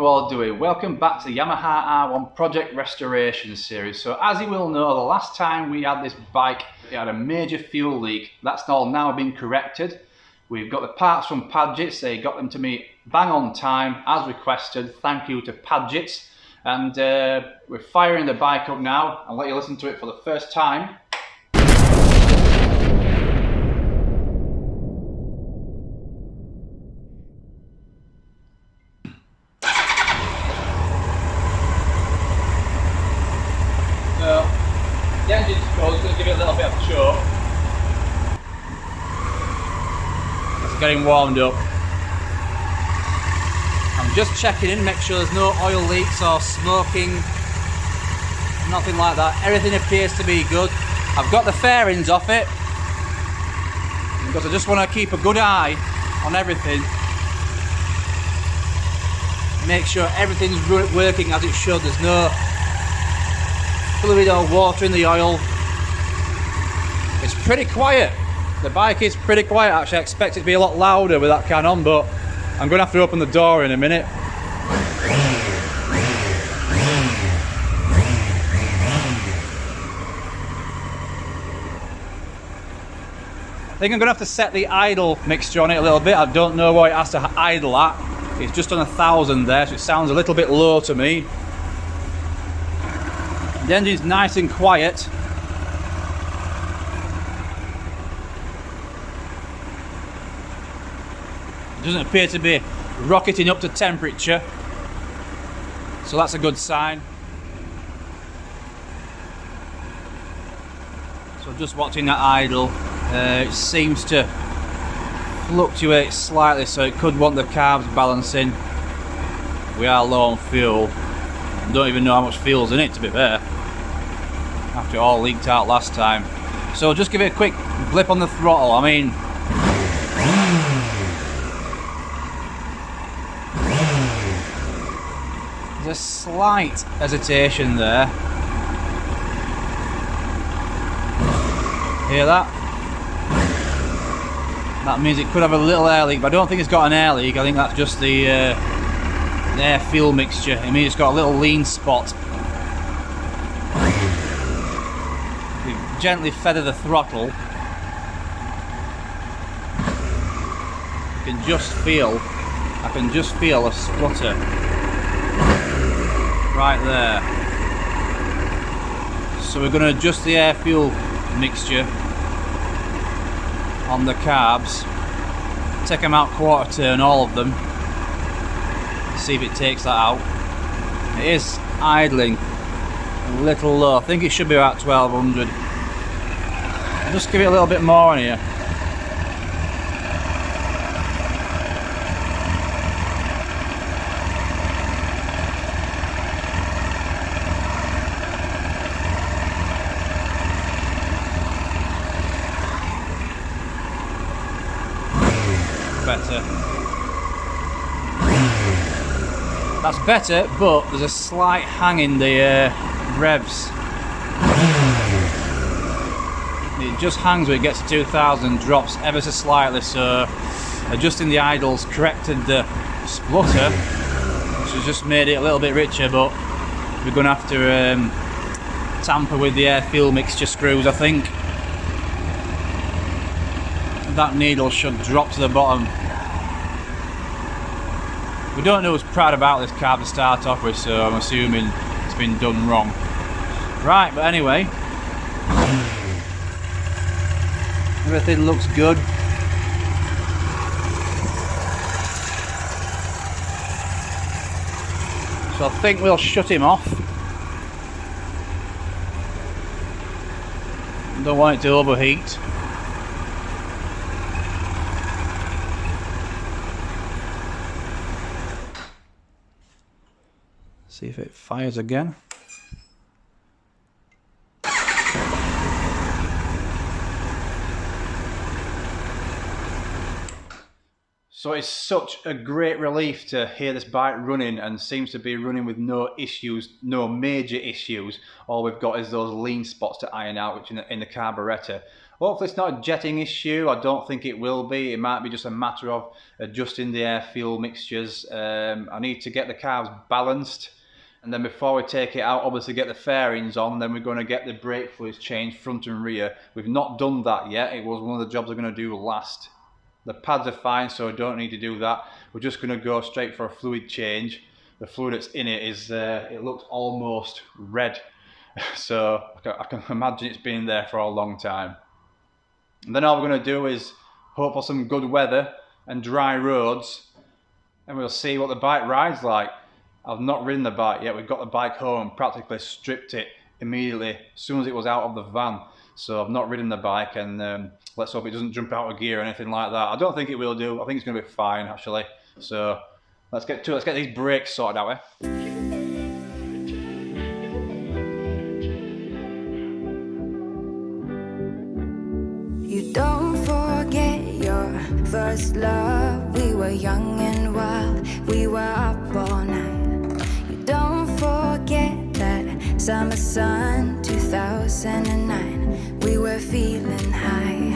you all doing? Welcome back to the Yamaha R1 project restoration series. So as you will know, the last time we had this bike, it had a major fuel leak. That's all now been corrected. We've got the parts from Padgets. They got them to me bang on time as requested. Thank you to Padgets. And we're firing the bike up now. I'll let you listen to it for the first time. So, the engine's going to give it a little bit of a choke. It's getting warmed up. I'm just checking in, make sure there's no oil leaks or smoking, nothing like that. Everything appears to be good. I've got the fairings off it because I just want to keep a good eye on everything. Make sure everything's working as it should. There's no fluid or water in the oil. It's pretty quiet. The bike is pretty quiet actually. I expect it to be a lot louder with that can on, but I'm going to have to open the door in a minute. I think I'm going to have to set the idle mixture on it a little bit. I don't know what it has to idle at. It's just on 1,000 there, so it sounds a little bit low to me. The engine's nice and quiet. It doesn't appear to be rocketing up to temperature, so that's a good sign. So just watching that idle, it seems to fluctuate slightly, so it could want the carbs balancing. We are low on fuel. Don't even know how much fuel's in it, to be fair, after it all leaked out last time. So just give it a quick blip on the throttle. I mean, there's a slight hesitation there. Hear that? That means it could have a little air leak, but I don't think it's got an air leak. I think that's just the air fuel mixture. I mean, it's got a little lean spot. We gently feather the throttle. I can just feel a splutter right there. So we're going to adjust the air fuel mixture on the carbs. Take them out quarter turn, all of them. See if it takes that out. It is idling a little low. I think it should be about 1200. Just give it a little bit more in here. Better. That's better, but there's a slight hang in the revs. It just hangs when it gets to 2000, drops ever so slightly, so adjusting the idles corrected the splutter, which has just made it a little bit richer, but we're going to have to tamper with the air fuel mixture screws, I think. That needle should drop to the bottom. We don't know who's proud about this carb to start off with, so I'm assuming it's been done wrong. Right, but anyway, everything looks good. So I think we'll shut him off. Don't want it to overheat. See if it fires again. So it's such a great relief to hear this bike running, and seems to be running with no issues, no major issues. All we've got is those lean spots to iron out, which in the carburetor. Hopefully it's not a jetting issue. I don't think it will be. It might be just a matter of adjusting the air-fuel mixtures. I need to get the carbs balanced, and then before we take it out, obviously get the fairings on. Then we're going to get the brake fluids changed front and rear. We've not done that yet. It was one of the jobs I'm going to do last. The pads are fine, so I don't need to do that. We're just going to go straight for a fluid change. The fluid that's in it is, it looks almost red. So I can imagine it's been there for a long time. And then all we're going to do is hope for some good weather and dry roads, and we'll see what the bike rides like. I've not ridden the bike yet. We've got the bike home and practically stripped it immediately as soon as it was out of the van. So I've not ridden the bike, and let's hope it doesn't jump out of gear or anything like that. I don't think it will do. I think it's going to be fine actually. So let's get to it. Let's get these brakes sorted out, eh? You don't forget your first love. We were young and wild, we were up all night. You don't forget that summer sun 2009. We were feeling high.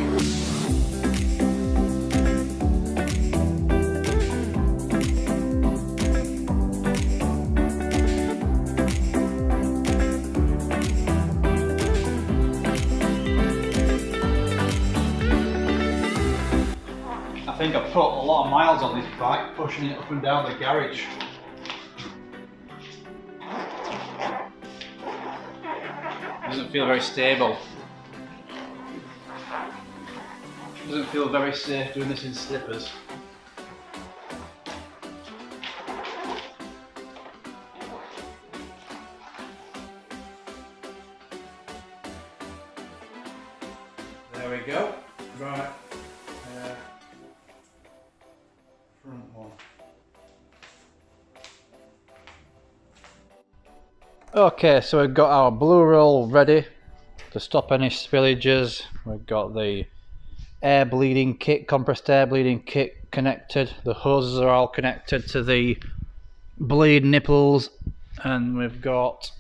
I think I've put a lot of miles on this bike, pushing it up and down the garage. Doesn't feel very stable. Doesn't feel very safe doing this in slippers. There we go. Right. Front one. Okay, so we've got our blue roll ready to stop any spillages. We've got the air bleeding kit, compressed air bleeding kit connected. The hoses are all connected to the bleed nipples, and we've got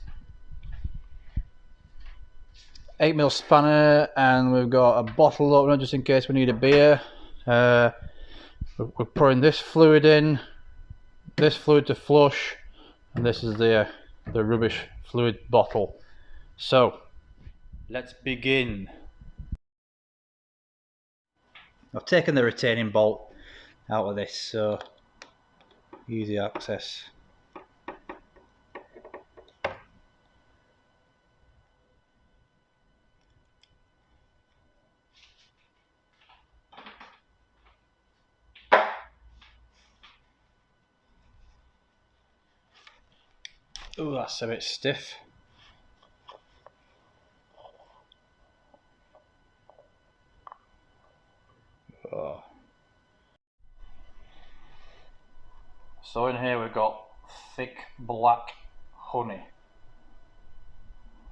8mm spanner, and we've got a bottle opener just in case we need a beer. We're pouring this fluid in, this fluid to flush, and this is the rubbish fluid bottle. So let's begin. I've taken the retaining bolt out of this, so easy access. Oh, that's a bit stiff. Oh. So in here we've got thick black honey.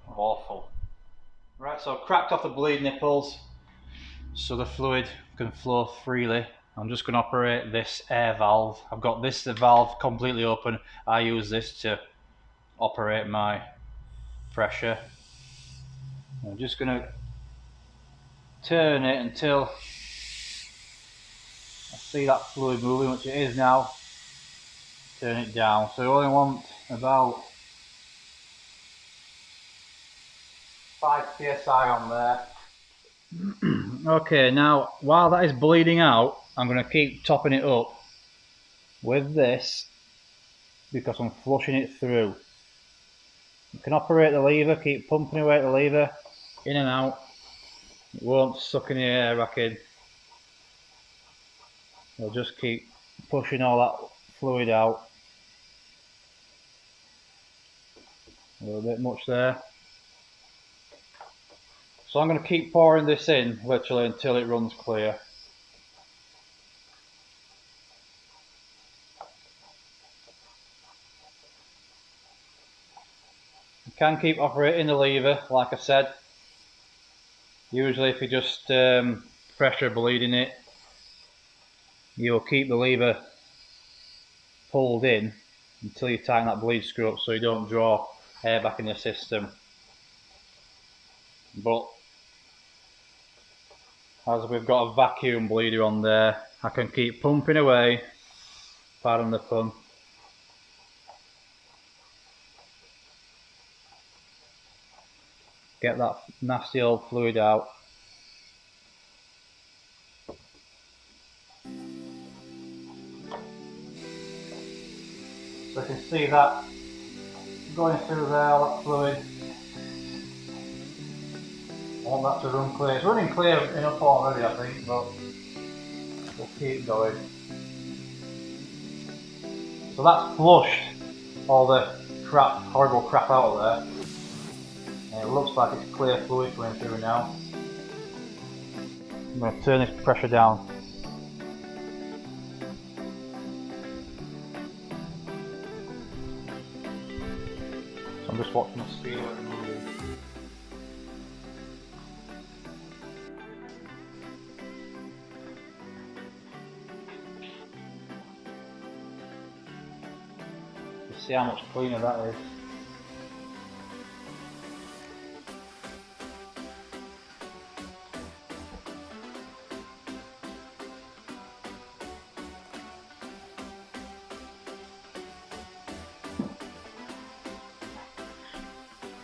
Awful. Right, so I've cracked off the bleed nipples so the fluid can flow freely. I'm just going to operate this air valve. I've got the valve completely open. I use this to operate my pressure. I'm just going to turn it until I see that fluid moving, which it is now. Turn it down. So you only want about 5 psi on there. Okay, now while that is bleeding out, I'm going to keep topping it up with this because I'm flushing it through. You can operate the lever, keep pumping away at the lever, in and out. It won't suck any air back in. You'll just keep pushing all that fluid out. A little bit much there. So I'm going to keep pouring this in literally until it runs clear. You can keep operating the lever, like I said. Usually if you just pressure bleeding it, you'll keep the lever pulled in until you tighten that bleed screw up so you don't draw air back in your system. But as we've got a vacuum bleeder on there, I can keep pumping away, pardon the pun. Get that nasty old fluid out. So you can see that going through there, all that fluid. I want that to run clear. It's running clear enough already, I think, but we'll keep going. So that's flushed all the crap, horrible crap out of there. And it looks like it's clear fluid going through now. I'm going to turn this pressure down. So I'm just watching the speed of it moving. See how much cleaner that is.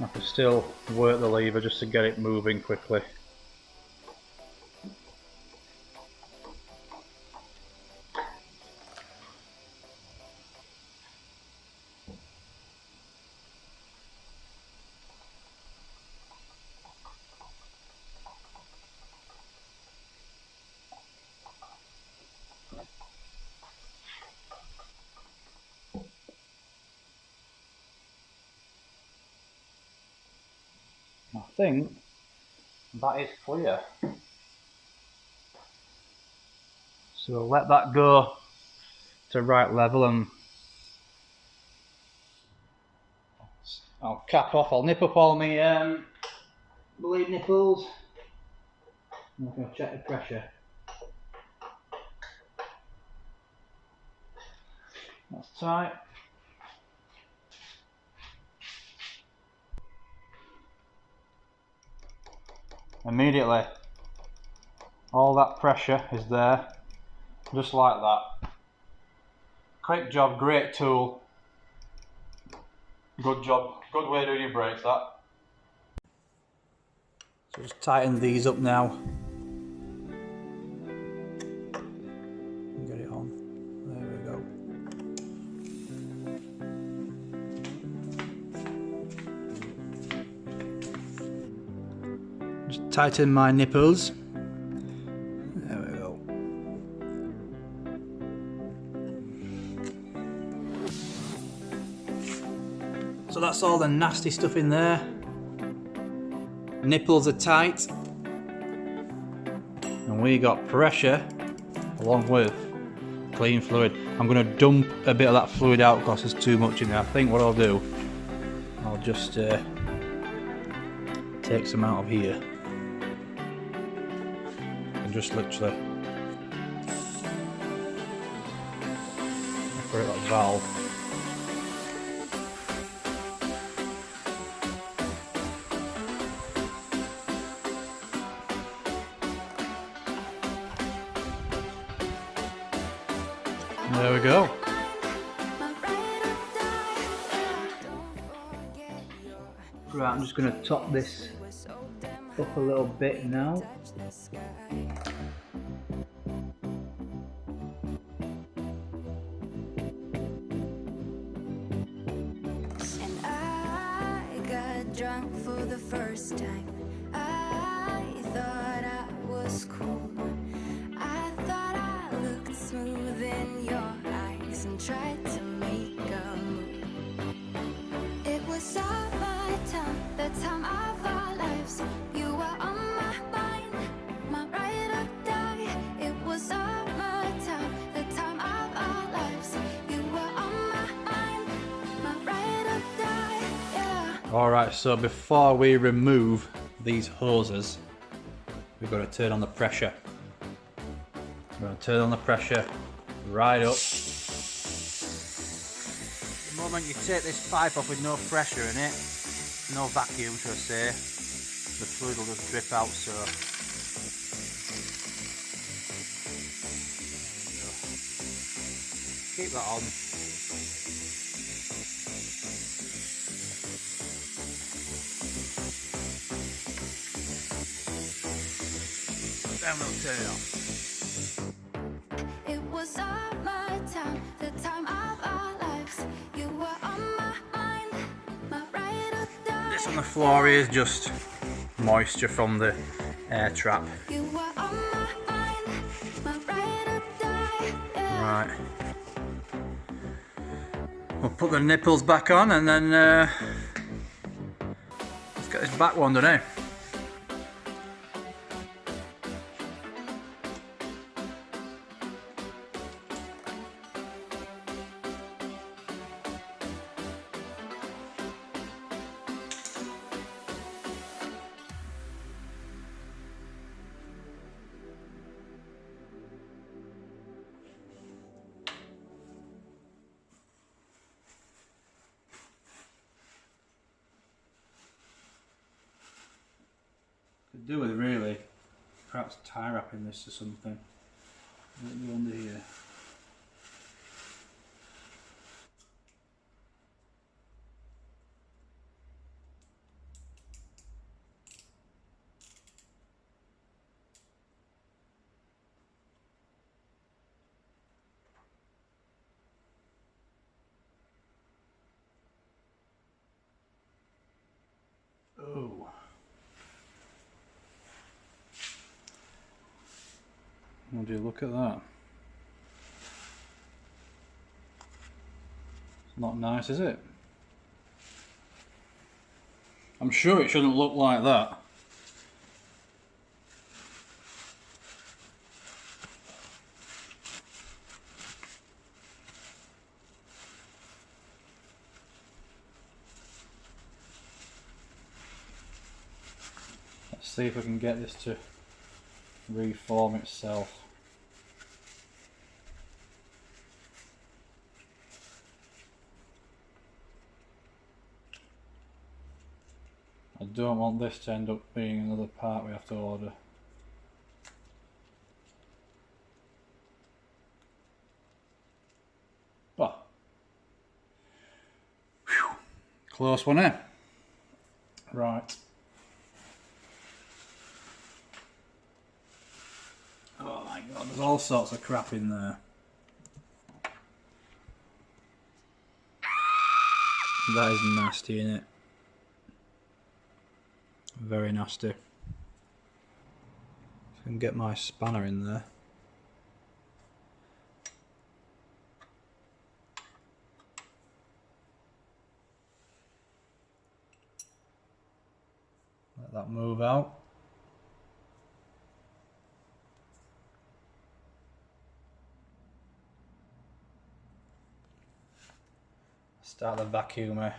I can still work the lever just to get it moving quickly. I think that is clear. So we'll let that go to right level and I'll cap off, I'll nip up all my bleed nipples. I'm going to check the pressure. That's tight. Immediately, all that pressure is there, just like that. Great job, great tool. Good job, good way of doing your brakes, that. So just tighten these up now. Get it on. There we go. Just tighten my nipples. There we go. So that's all the nasty stuff in there. Nipples are tight. And we got pressure along with clean fluid. I'm going to dump a bit of that fluid out because there's too much in there. I think what I'll do, I'll just take some out of here. And just literally operate that valve. There we go. Right, I'm just going to top this up a little bit now. And I got drunk for the first time. I thought I was cool. I thought I looked smooth in your eyes and tried to make a move. It was all my time, the time of our lives. You were on my mind, my ride or die. It was all my time, the time of our lives. You were on my mind, my ride or die, yeah. Alright, so before we remove these hoses, we've got to turn on the pressure. We're going to turn on the pressure right up. The moment you take this pipe off with no pressure in it, no vacuum should I say, the fluid will just drip out, so keep that on. Then we'll turn it off. It was all my time, the time of our lives. You were on my mind, my ride or die. This on the floor is just moisture from the air trap. You were on my mind, my ride or die. Yeah. Right. We'll put the nipples back on and then let's get this back one done, eh? Could do with really perhaps tie wrapping this or something. What do under here? Oh. What do you look at that? It's not nice, is it? I'm sure it shouldn't look like that. Let's see if we can get this to reform itself. I don't want this to end up being another part we have to order. But whew, close one, eh? Right. Oh my god, there's all sorts of crap in there. That is nasty, isn't it? Very nasty. If I can get my spanner in there. Let that move out. Start the vacuumer.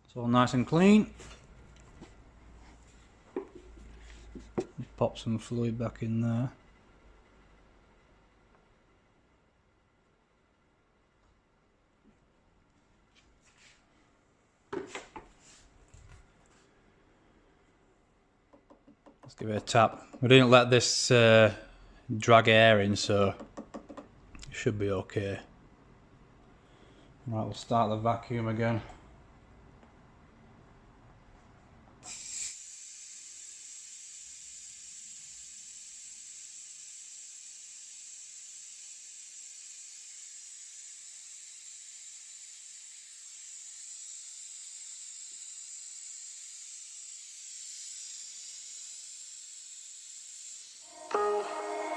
It's all nice and clean. Pop some fluid back in there. Let's give it a tap. We didn't let this drag air in, so it should be okay. Right, we'll start the vacuum again.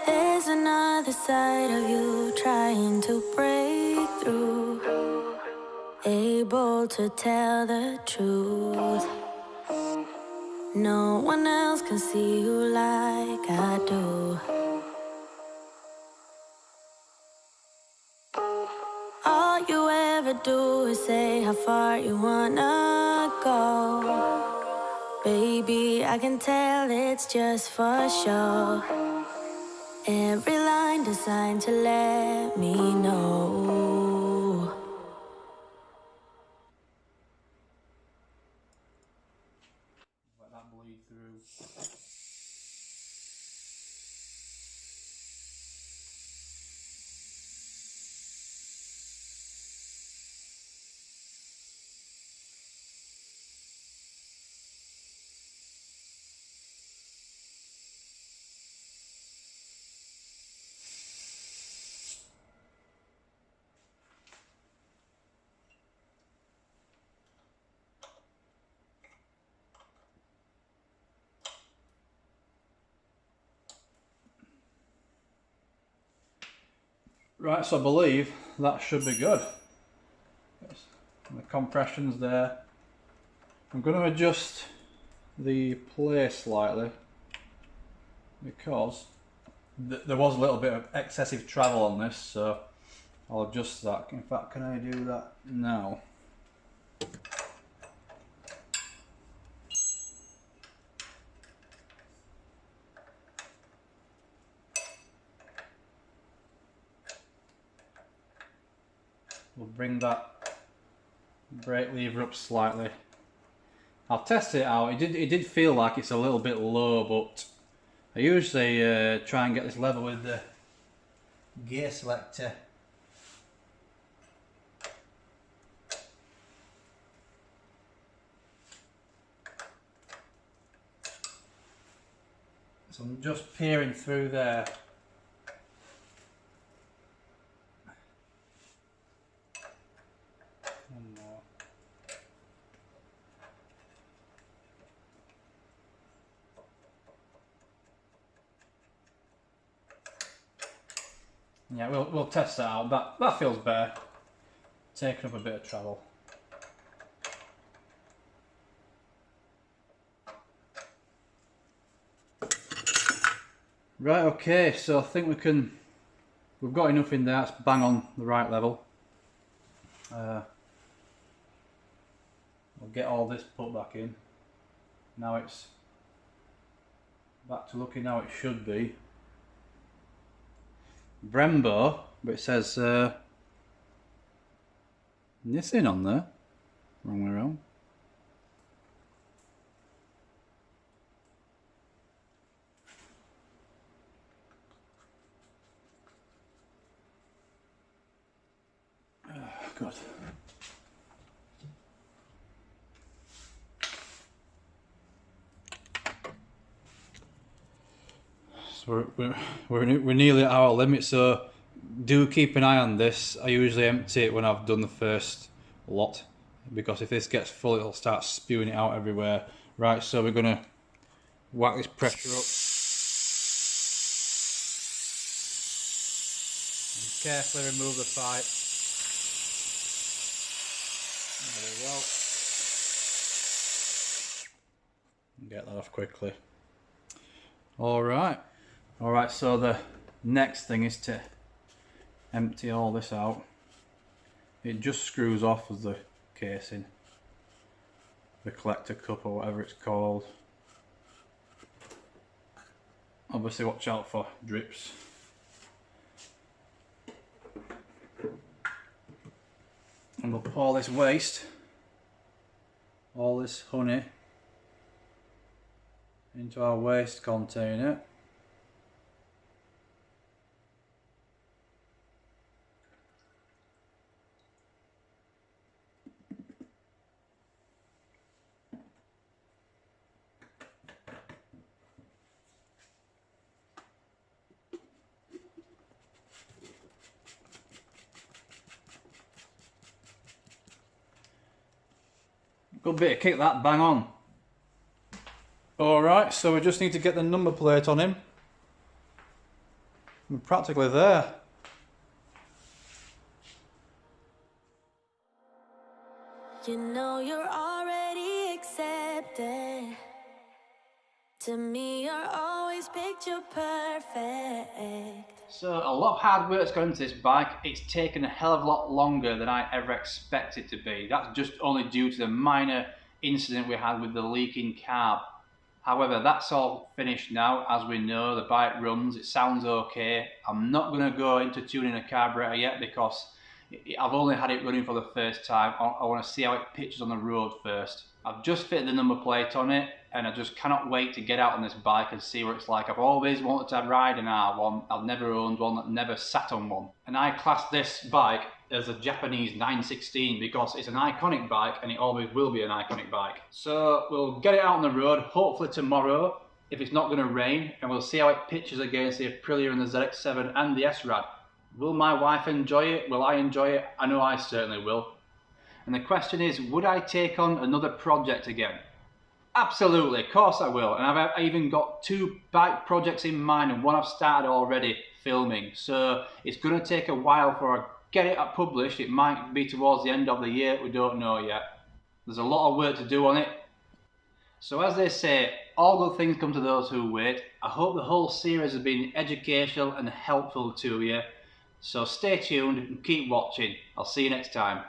There's another side of you trying to break through, able to tell the truth. No one else can see you like I do. All you ever do is say how far you wanna go. Baby, I can tell it's just for show. Every line designed to let me know. Let that bleed through. Right, so I believe that should be good. The compression's there. I'm going to adjust the play slightly because there was a little bit of excessive travel on this, so I'll adjust that. In fact, can I do that now? We'll bring that brake lever up slightly. I'll test it out. It did feel like it's a little bit low, but I usually try and get this level with the gear selector. So I'm just peering through there. One more. Yeah, we'll test that out. That feels better. Taking up a bit of travel. Right, okay, so I think we've got enough in there. It's bang on the right level. We'll get all this put back in. Now it's back to looking how it should be. Brembo, but it says Nissan on there. Wrong way around. Good. So we're nearly at our limit, so do keep an eye on this. I usually empty it when I've done the first lot, because if this gets full it'll start spewing it out everywhere. Right, so we're going to whack this pressure up and carefully remove the pipe. There we go. Get that off quickly. Alright, so the next thing is to empty all this out. It just screws off of the casing, the collector cup or whatever it's called. Obviously watch out for drips. And we'll pour this waste, all this honey, into our waste container. Good bit of kick that, bang on. Alright, so we just need to get the number plate on him. We're practically there. You know you're already accepted. To me, you're always picture perfect. So a lot of hard work's gone into this bike. It's taken a hell of a lot longer than I ever expected it to be. That's just only due to the minor incident we had with the leaking carb. However, that's all finished now. As we know, the bike runs, it sounds okay. I'm not going to go into tuning a carburetor yet because I've only had it running for the first time. I want to see how it pitches on the road first. I've just fitted the number plate on it and I just cannot wait to get out on this bike and see what it's like. I've always wanted to ride an R1. I've never owned one, I've never sat on one. And I class this bike as a Japanese 916 because it's an iconic bike and it always will be an iconic bike. So we'll get it out on the road hopefully tomorrow if it's not going to rain, and we'll see how it pitches against the Aprilia and the ZX7 and the S-Rad. Will my wife enjoy it? Will I enjoy it? I know I certainly will. And the question is, would I take on another project again? Absolutely, of course I will. And I've even got 2 bike projects in mind, and one I've started already filming. So it's going to take a while before I get it published. It might be towards the end of the year, we don't know yet. There's a lot of work to do on it. So as they say, all good things come to those who wait. I hope the whole series has been educational and helpful to you. So stay tuned and keep watching. I'll see you next time.